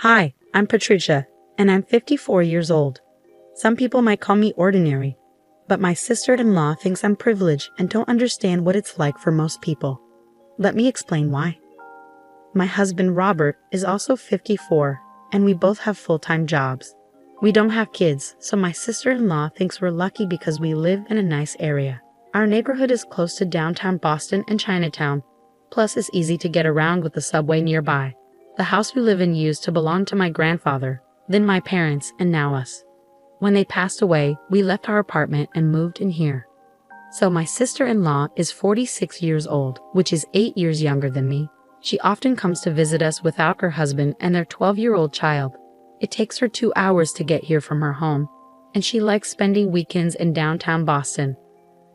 Hi, I'm Patricia, and I'm 54 years old. Some people might call me ordinary, but my sister-in-law thinks I'm privileged and don't understand what it's like for most people. Let me explain why. My husband Robert is also 54, and we both have full-time jobs. We don't have kids, so my sister-in-law thinks we're lucky because we live in a nice area. Our neighborhood is close to downtown Boston and Chinatown, plus it's easy to get around with the subway nearby. The house we live in used to belong to my grandfather, then my parents, and now us. When they passed away, we left our apartment and moved in here. So my sister-in-law is 46 years old, which is 8 years younger than me. She often comes to visit us without her husband and their 12-year-old child. It takes her 2 hours to get here from her home, and she likes spending weekends in downtown Boston.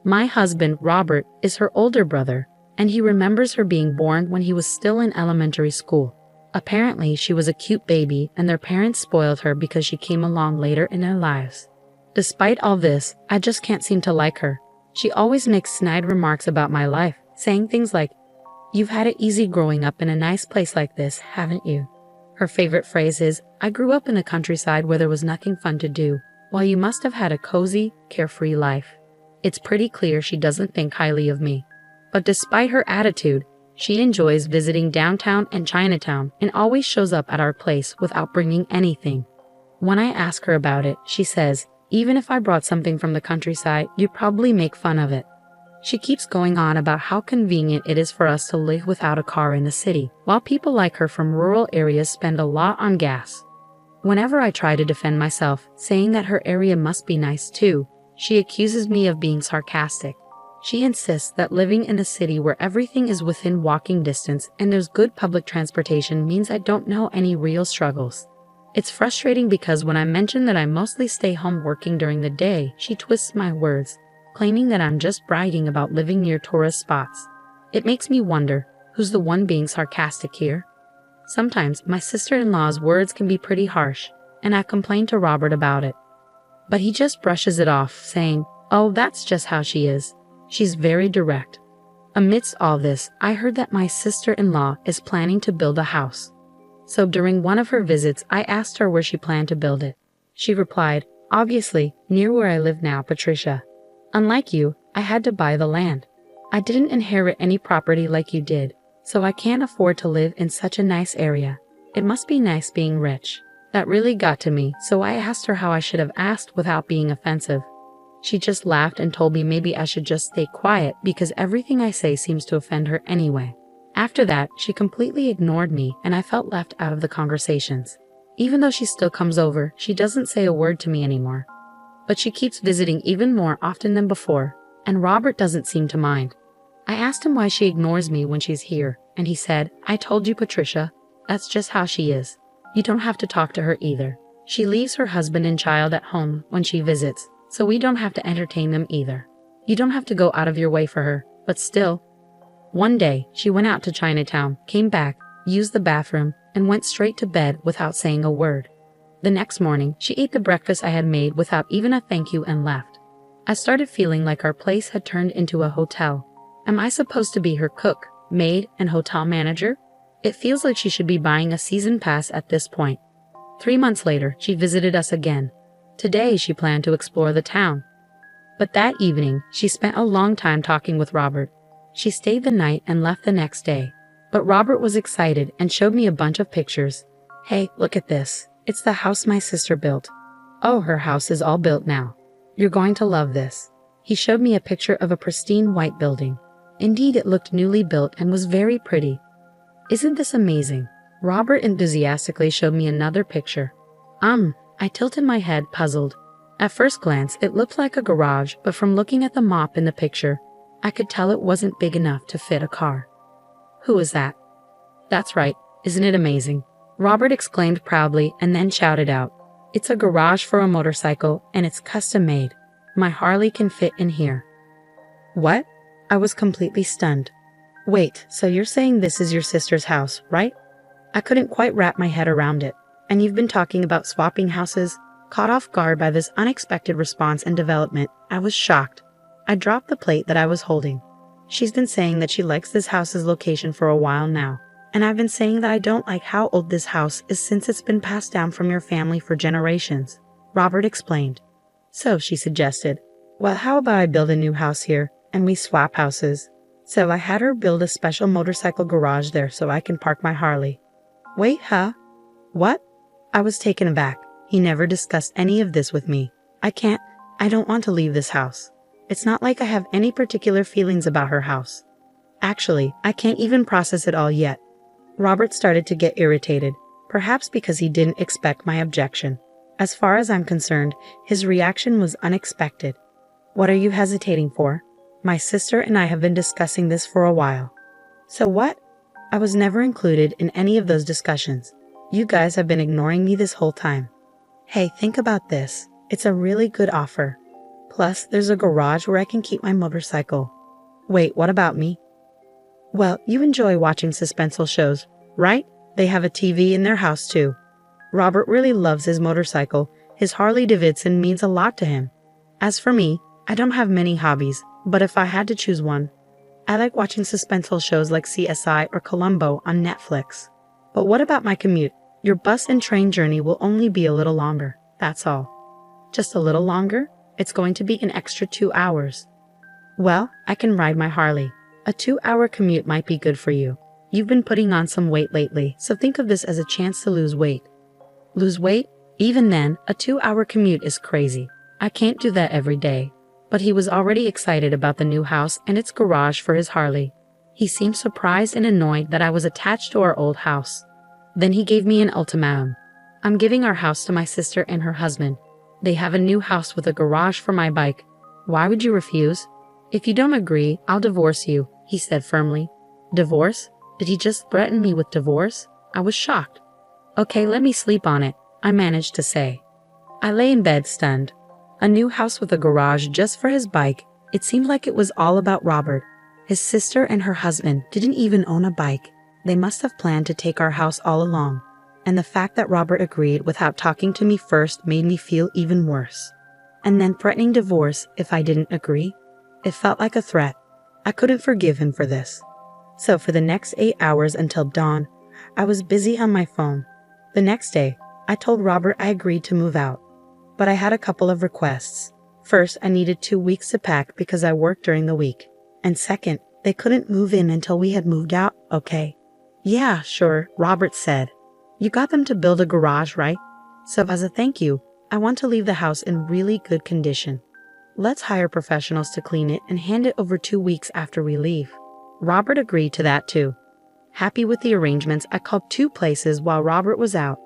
My husband, Robert, is her older brother, and he remembers her being born when he was still in elementary school. Apparently, she was a cute baby and their parents spoiled her because she came along later in their lives. Despite all this, I just can't seem to like her. She always makes snide remarks about my life, saying things like, "You've had it easy growing up in a nice place like this, haven't you?" Her favorite phrase is, "I grew up in a countryside where there was nothing fun to do, while you must have had a cozy, carefree life." It's pretty clear she doesn't think highly of me. But despite her attitude, she enjoys visiting downtown and Chinatown and always shows up at our place without bringing anything. When I ask her about it, she says, "Even if I brought something from the countryside, you'd probably make fun of it." She keeps going on about how convenient it is for us to live without a car in the city, while people like her from rural areas spend a lot on gas. Whenever I try to defend myself, saying that her area must be nice too, she accuses me of being sarcastic. She insists that living in a city where everything is within walking distance and there's good public transportation means I don't know any real struggles. It's frustrating because when I mention that I mostly stay home working during the day, she twists my words, claiming that I'm just bragging about living near tourist spots. It makes me wonder, who's the one being sarcastic here? Sometimes my sister-in-law's words can be pretty harsh, and I've complained to Robert about it. But he just brushes it off, saying, "Oh, that's just how she is. She's very direct." Amidst all this, I heard that my sister-in-law is planning to build a house. So during one of her visits, I asked her where she planned to build it. She replied, "Obviously, near where I live now, Patricia. Unlike you, I had to buy the land. I didn't inherit any property like you did, so I can't afford to live in such a nice area. It must be nice being rich." That really got to me, so I asked her how I should have asked without being offensive. She just laughed and told me maybe I should just stay quiet because everything I say seems to offend her anyway. After that, she completely ignored me and I felt left out of the conversations. Even though she still comes over, she doesn't say a word to me anymore. But she keeps visiting even more often than before, and Robert doesn't seem to mind. I asked him why she ignores me when she's here, and he said, "I told you, Patricia, that's just how she is. You don't have to talk to her either. She leaves her husband and child at home when she visits, so we don't have to entertain them either. You don't have to go out of your way for her, but still." One day, she went out to Chinatown, came back, used the bathroom, and went straight to bed without saying a word. The next morning, she ate the breakfast I had made without even a thank you and left. I started feeling like our place had turned into a hotel. Am I supposed to be her cook, maid, and hotel manager? It feels like she should be buying a season pass at this point. 3 months later, she visited us again. Today, she planned to explore the town. But that evening, she spent a long time talking with Robert. She stayed the night and left the next day. But Robert was excited and showed me a bunch of pictures. "Hey, look at this. It's the house my sister built. Oh, her house is all built now. You're going to love this." He showed me a picture of a pristine white building. Indeed, it looked newly built and was very pretty. "Isn't this amazing?" Robert enthusiastically showed me another picture. I tilted my head, puzzled. At first glance, it looked like a garage, but from looking at the mop in the picture, I could tell it wasn't big enough to fit a car. "Who is that?" "That's right. Isn't it amazing?" Robert exclaimed proudly and then shouted out, "It's a garage for a motorcycle, and it's custom made. My Harley can fit in here." "What?" I was completely stunned. "Wait, so you're saying this is your sister's house, right?" I couldn't quite wrap my head around it. "And you've been talking about swapping houses?" Caught off guard by this unexpected response and development, I was shocked. I dropped the plate that I was holding. "She's been saying that she likes this house's location for a while now. And I've been saying that I don't like how old this house is since it's been passed down from your family for generations, Robert explained. So she suggested, well, how about I build a new house here and we swap houses? So I had her build a special motorcycle garage there so I can park my Harley. Wait, huh? What? I was taken aback. He never discussed any of this with me. I don't want to leave this house. It's not like I have any particular feelings about her house. Actually, I can't even process it all yet. Robert started to get irritated, perhaps because he didn't expect my objection. As far as I'm concerned, his reaction was unexpected. What are you hesitating for? My sister and I have been discussing this for a while. So what? I was never included in any of those discussions. You guys have been ignoring me this whole time. Hey, think about this. It's a really good offer. Plus, there's a garage where I can keep my motorcycle. Wait, what about me? Well, you enjoy watching suspenseful shows, right? They have a TV in their house too. Robert really loves his motorcycle. His Harley Davidson means a lot to him. As for me, I don't have many hobbies, but if I had to choose one, I like watching suspenseful shows like CSI or Columbo on Netflix. But what about my commute? Your bus and train journey will only be a little longer, that's all. Just a little longer? It's going to be an extra 2 hours. Well, I can ride my Harley. A 2-hour commute might be good for you. You've been putting on some weight lately, so think of this as a chance to lose weight. Lose weight? Even then, a 2-hour commute is crazy. I can't do that every day. But he was already excited about the new house and its garage for his Harley. He seemed surprised and annoyed that I was attached to our old house. Then he gave me an ultimatum. I'm giving our house to my sister and her husband. They have a new house with a garage for my bike. Why would you refuse? If you don't agree, I'll divorce you, he said firmly. Divorce? Did he just threaten me with divorce? I was shocked. Okay, let me sleep on it, I managed to say. I lay in bed stunned. A new house with a garage just for his bike. It seemed like it was all about Robert. His sister and her husband didn't even own a bike. They must have planned to take our house all along. And the fact that Robert agreed without talking to me first made me feel even worse. And then threatening divorce if I didn't agree? It felt like a threat. I couldn't forgive him for this. So for the next 8 hours until dawn, I was busy on my phone. The next day, I told Robert I agreed to move out. But I had a couple of requests. First, I needed 2 weeks to pack because I worked during the week. And second, they couldn't move in until we had moved out, okay? Yeah, sure, Robert said. You got them to build a garage, right? So as a thank you, I want to leave the house in really good condition. Let's hire professionals to clean it and hand it over 2 weeks after we leave. Robert agreed to that too. Happy with the arrangements, I called 2 places while Robert was out.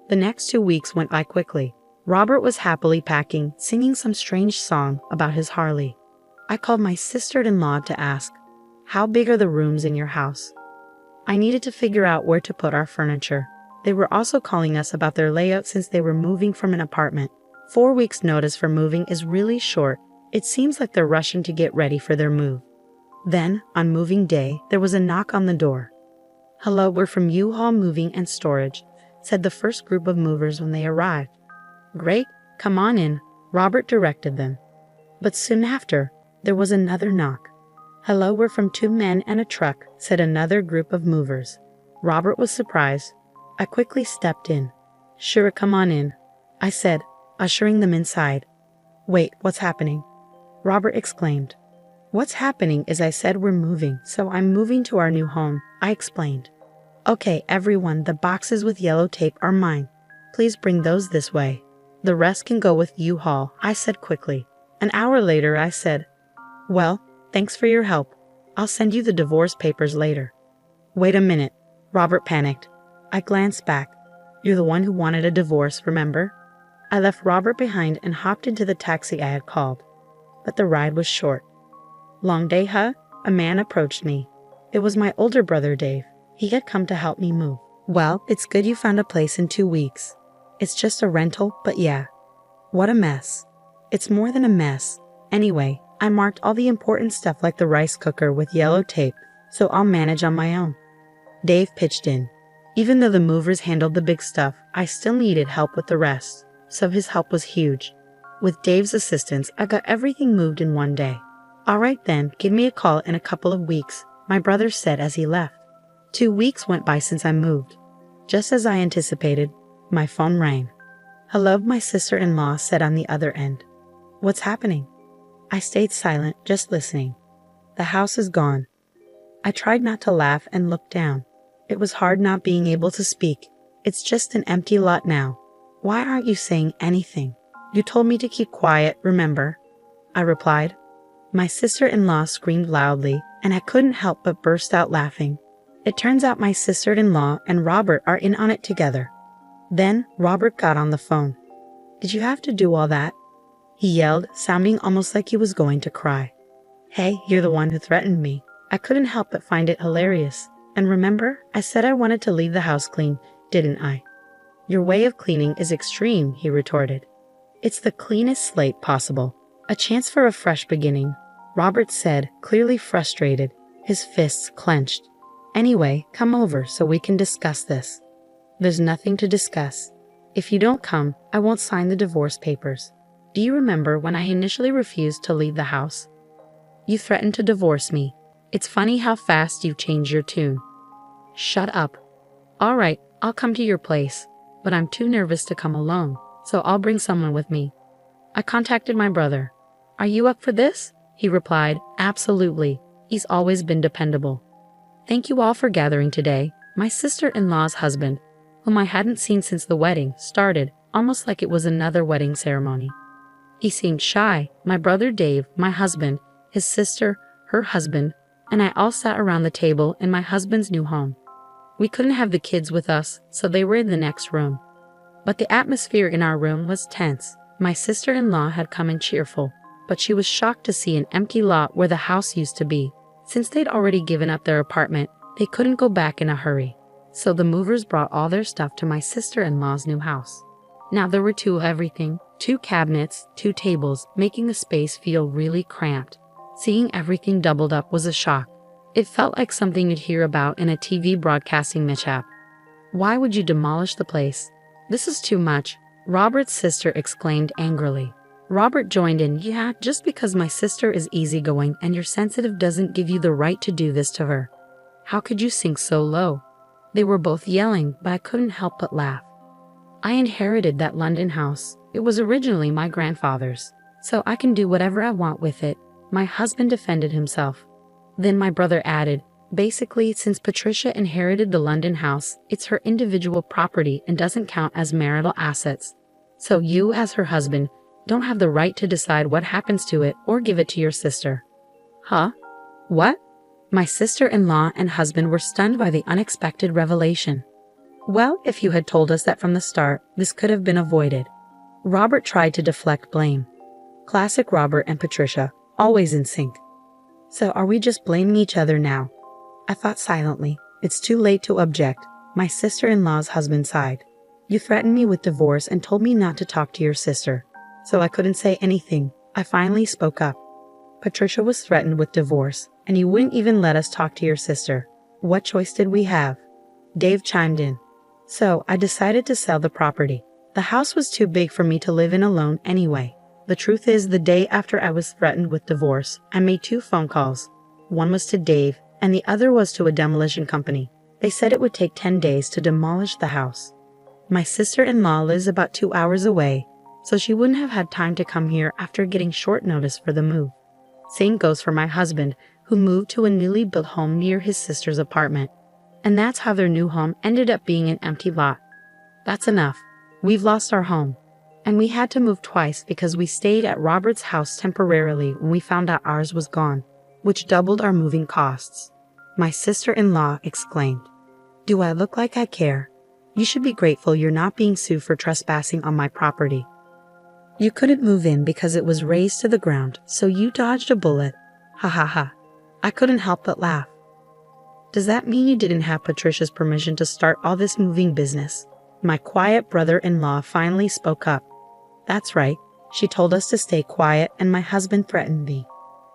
The next 2 weeks went by quickly. Robert was happily packing, singing some strange song about his Harley. I called my sister-in-law to ask, how big are the rooms in your house? I needed to figure out where to put our furniture. They were also calling us about their layout since they were moving from an apartment. 4 weeks' notice for moving is really short. It seems like they're rushing to get ready for their move. Then, on moving day, there was a knock on the door. Hello, we're from U-Haul Moving and Storage, said the first group of movers when they arrived. Great, come on in, Robert directed them. But soon after, there was another knock. Hello, we're from 2 Men and a Truck, said another group of movers. Robert was surprised. I quickly stepped in. Sure, come on in, I said, ushering them inside. Wait, what's happening? Robert exclaimed. What's happening is I said we're moving, so I'm moving to our new home, I explained. Okay, everyone, the boxes with yellow tape are mine. Please bring those this way. The rest can go with U-Haul, I said quickly. An hour later, I said, well, thanks for your help. I'll send you the divorce papers later. Wait a minute, Robert panicked. I glanced back. You're the one who wanted a divorce, remember? I left Robert behind and hopped into the taxi I had called. But the ride was short. Long day, huh? A man approached me. It was my older brother, Dave. He had come to help me move. Well, it's good you found a place in 2 weeks. It's just a rental, but yeah. What a mess. It's more than a mess. Anyway, I marked all the important stuff like the rice cooker with yellow tape, so I'll manage on my own. Dave pitched in. Even though the movers handled the big stuff, I still needed help with the rest, so his help was huge. With Dave's assistance, I got everything moved in 1 day. All right then, give me a call in a couple of weeks, my brother said as he left. 2 weeks went by since I moved. Just as I anticipated, my phone rang. Hello, my sister-in-law said on the other end. What's happening? I stayed silent, just listening. The house is gone. I tried not to laugh and looked down. It was hard not being able to speak. It's just an empty lot now. Why aren't you saying anything? You told me to keep quiet, remember? I replied. My sister-in-law screamed loudly, and I couldn't help but burst out laughing. It turns out my sister-in-law and Robert are in on it together. Then Robert got on the phone. Did you have to do all that? He yelled, sounding almost like he was going to cry. Hey, you're the one who threatened me. I couldn't help but find it hilarious. And remember, I said I wanted to leave the house clean, didn't I? Your way of cleaning is extreme, he retorted. It's the cleanest slate possible. A chance for a fresh beginning, Robert said, clearly frustrated, his fists clenched. Anyway, come over so we can discuss this. There's nothing to discuss. If you don't come, I won't sign the divorce papers. Do you remember when I initially refused to leave the house? You threatened to divorce me. It's funny how fast you've changed your tune. Shut up. All right, I'll come to your place, but I'm too nervous to come alone, so I'll bring someone with me. I contacted my brother. Are you up for this? He replied, absolutely. He's always been dependable. Thank you all for gathering today. My sister-in-law's husband, whom I hadn't seen since the wedding, started, almost like it was another wedding ceremony. He seemed shy. My brother Dave, my husband, his sister, her husband, and I all sat around the table in my husband's new home. We couldn't have the kids with us, so they were in the next room. But the atmosphere in our room was tense. My sister-in-law had come in cheerful, but she was shocked to see an empty lot where the house used to be. Since they'd already given up their apartment, they couldn't go back in a hurry. So the movers brought all their stuff to my sister-in-law's new house. Now there were two of everything, 2 cabinets, 2 tables, making the space feel really cramped. Seeing everything doubled up was a shock. It felt like something you'd hear about in a TV broadcasting mishap. Why would you demolish the place? This is too much, Robert's sister exclaimed angrily. Robert joined in, yeah, just because my sister is easygoing and you're sensitive doesn't give you the right to do this to her. How could you sink so low? They were both yelling, but I couldn't help but laugh. I inherited that London house. It was originally my grandfather's, so I can do whatever I want with it. My husband defended himself. Then my brother added, basically, since Patricia inherited the London house, it's her individual property and doesn't count as marital assets. So you, as her husband, don't have the right to decide what happens to it or give it to your sister. Huh? What? My sister-in-law and husband were stunned by the unexpected revelation. Well, if you had told us that from the start, this could have been avoided. Robert tried to deflect blame. Classic Robert and Patricia, always in sync. So are we just blaming each other now? I thought silently. It's too late to object. My sister-in-law's husband sighed. You threatened me with divorce and told me not to talk to your sister. So I couldn't say anything. I finally spoke up. Patricia was threatened with divorce, and you wouldn't even let us talk to your sister. What choice did we have? Dave chimed in. So I decided to sell the property. The house was too big for me to live in alone anyway. The truth is, the day after I was threatened with divorce, I made 2 phone calls. One was to Dave, and the other was to a demolition company. They said it would take 10 days to demolish the house. My sister-in-law lives about 2 hours away, so she wouldn't have had time to come here after getting short notice for the move. Same goes for my husband, who moved to a newly built home near his sister's apartment. And that's how their new home ended up being an empty lot. That's enough. We've lost our home. And we had to move twice because we stayed at Robert's house temporarily when we found out ours was gone, which doubled our moving costs. My sister-in-law exclaimed, Do I look like I care? You should be grateful you're not being sued for trespassing on my property. You couldn't move in because it was razed to the ground, so you dodged a bullet. Ha ha ha. I couldn't help but laugh. Does that mean you didn't have Patricia's permission to start all this moving business? My quiet brother-in-law finally spoke up. That's right. She told us to stay quiet and my husband threatened me.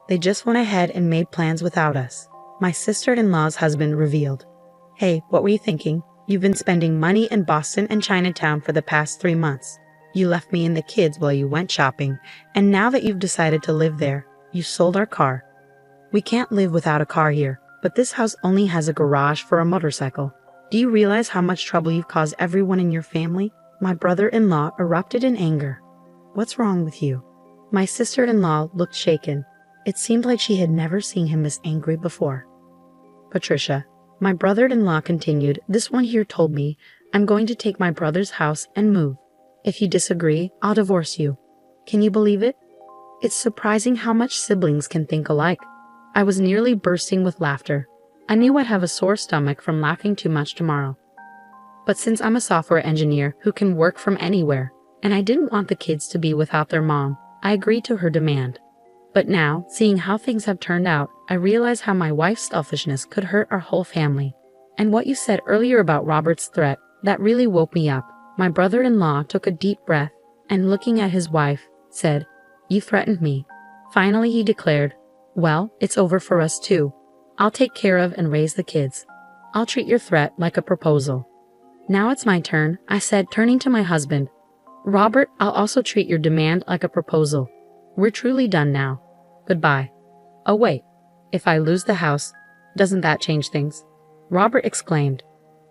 They just went ahead and made plans without us. My sister-in-law's husband revealed. Hey, what were you thinking? You've been spending money in Boston and Chinatown for the past 3 months. You left me and the kids while you went shopping, and now that you've decided to live there, you sold our car. We can't live without a car here. But this house only has a garage for a motorcycle. Do you realize how much trouble you've caused everyone in your family? My brother-in-law erupted in anger. What's wrong with you? My sister-in-law looked shaken. It seemed like she had never seen him this angry before. Patricia, my brother-in-law continued, this one here told me I'm going to take my brother's house and move. If you disagree, I'll divorce you. Can you believe it? It's surprising how much siblings can think alike. I was nearly bursting with laughter. I knew I'd have a sore stomach from laughing too much tomorrow. But since I'm a software engineer who can work from anywhere, and I didn't want the kids to be without their mom, I agreed to her demand. But now, seeing how things have turned out, I realize how my wife's selfishness could hurt our whole family. And what you said earlier about Robert's threat, that really woke me up. My brother-in-law took a deep breath, and looking at his wife, said, "You threatened me." Finally he declared, "Well, it's over for us too. I'll take care of and raise the kids. I'll treat your threat like a proposal." "Now it's my turn," I said, turning to my husband. "Robert, I'll also treat your demand like a proposal. We're truly done now. Goodbye." "Oh wait, if I lose the house, doesn't that change things?" Robert exclaimed.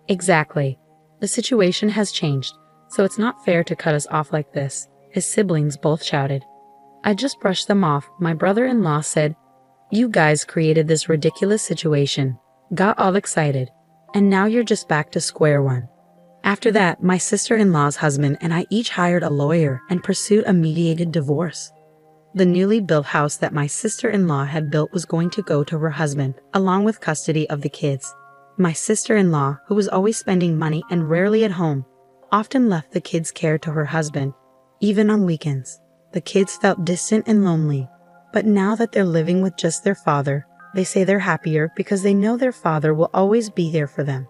"Exactly. The situation has changed, so it's not fair to cut us off like this," his siblings both shouted. I just brushed them off. My brother-in-law said, "You guys created this ridiculous situation, got all excited, and now you're just back to square one." After that, my sister-in-law's husband and I each hired a lawyer and pursued a mediated divorce. The newly built house that my sister-in-law had built was going to go to her husband, along with custody of the kids. My sister-in-law, who was always spending money and rarely at home, often left the kids' care to her husband. Even on weekends, the kids felt distant and lonely. But now that they're living with just their father, they say they're happier because they know their father will always be there for them.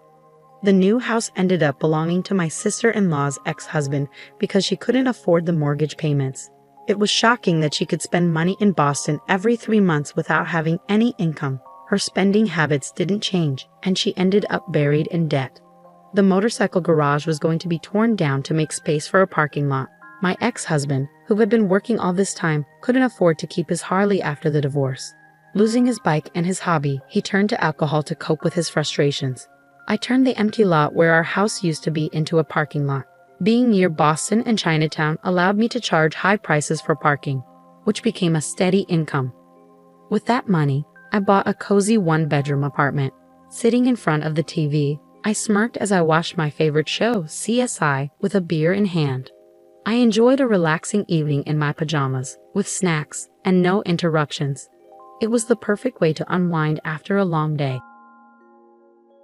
The new house ended up belonging to my sister-in-law's ex-husband because she couldn't afford the mortgage payments. It was shocking that she could spend money in Boston every 3 months without having any income. Her spending habits didn't change, and she ended up buried in debt. The motorcycle garage was going to be torn down to make space for a parking lot. My ex-husband, who had been working all this time, couldn't afford to keep his Harley after the divorce. Losing his bike and his hobby, he turned to alcohol to cope with his frustrations. I turned the empty lot where our house used to be into a parking lot. Being near Boston and Chinatown allowed me to charge high prices for parking, which became a steady income. With that money, I bought a cozy one-bedroom apartment. Sitting in front of the TV, I smirked as I watched my favorite show, CSI, with a beer in hand. I enjoyed a relaxing evening in my pajamas, with snacks and no interruptions. It was the perfect way to unwind after a long day.